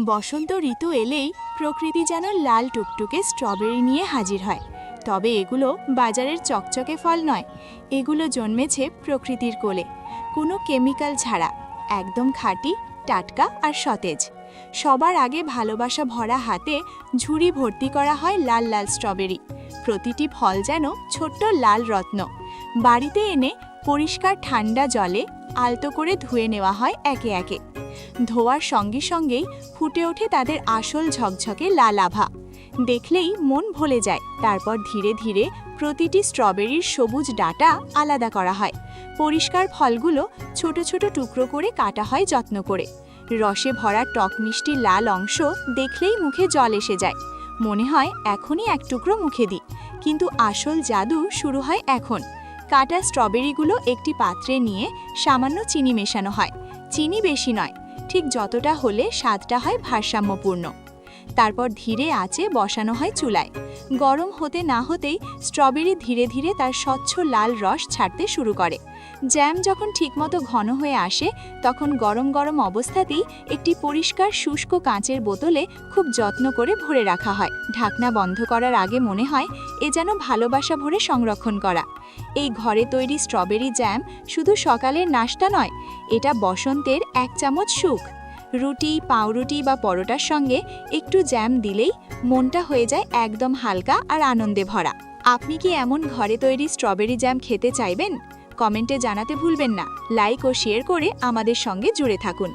বসন্ত ঋতু এলেই প্রকৃতি যেন লাল টুকটুকে স্ট্রবেরি নিয়ে হাজির হয়। তবে এগুলো বাজারের চকচকে ফল নয়, এগুলো জন্মেছে প্রকৃতির কোলে, কোনো কেমিক্যাল ছাড়া, একদম খাঁটি, টাটকা আর সতেজ। সবার আগে ভালোবাসা ভরা হাতে ঝুড়ি ভর্তি করা হয় লাল লাল স্ট্রবেরি। প্রতিটি ফল যেন ছোট্ট লাল রত্ন। বাড়িতে এনে পরিষ্কার ঠান্ডা জলে আলতো করে ধুয়ে নেওয়া হয় একে একে। ধোয়ার সঙ্গে সঙ্গেই ফুটে ওঠে তাদের আসল ঝকঝকে লাল আভা। দেখলেই মন ভরে যায়। তারপর ধীরে ধীরে প্রতিটি স্ট্রবেরির সবুজ ডাঁটা আলাদা করা হয়। পরিষ্কার ফলগুলো ছোট ছোট টুকরো করে কাটা হয় যত্ন করে। রসে ভরা টক মিষ্টি লাল অংশ দেখলেই মুখে জল এসে যায়। মনে হয় এখনই এক টুকরো মুখে দিই, কিন্তু আসল জাদু শুরু হয় এখন। কাটা স্ট্রবেরিগুলো একটি পাত্রে নিয়ে সামান্য চিনি মেশানো হয়। চিনি বেশি নয়, ঠিক যতটা হলে স্বাদটা হয় ভারসাম্যপূর্ণ। তারপর ধীরে আঁচে বসানো হয় চুলায়। গরম হতে না হতেই স্ট্রবেরি ধীরে ধীরে তার স্বচ্ছ লাল রস ছাড়তে শুরু করে। জ্যাম যখন ঠিকমতো ঘন হয়ে আসে, তখন গরম গরম অবস্থাতেই একটি পরিষ্কার শুষ্ক কাঁচের বোতলে খুব যত্ন করে ভরে রাখা হয়। ঢাকনা বন্ধ করার আগে মনে হয় এ যেন ভালোবাসা ভরে সংরক্ষণ করা। এই ঘরে তৈরি স্ট্রবেরি জ্যাম শুধু সকালের নাস্তা নয়, এটা বসন্তের এক চামচ সুখ। রুটি, পাউরুটি বা পরোটার সঙ্গে একটু জ্যাম দিলেই মনটা হয়ে যায় একদম হালকা আর আনন্দে ভরা। আপনি কি এমন ঘরে তৈরি স্ট্রবেরি জ্যাম খেতে চাইবেন? কমেন্টে জানাতে ভুলবেন না। লাইক ও শেয়ার করে আমাদের সঙ্গে জুড়ে থাকুন।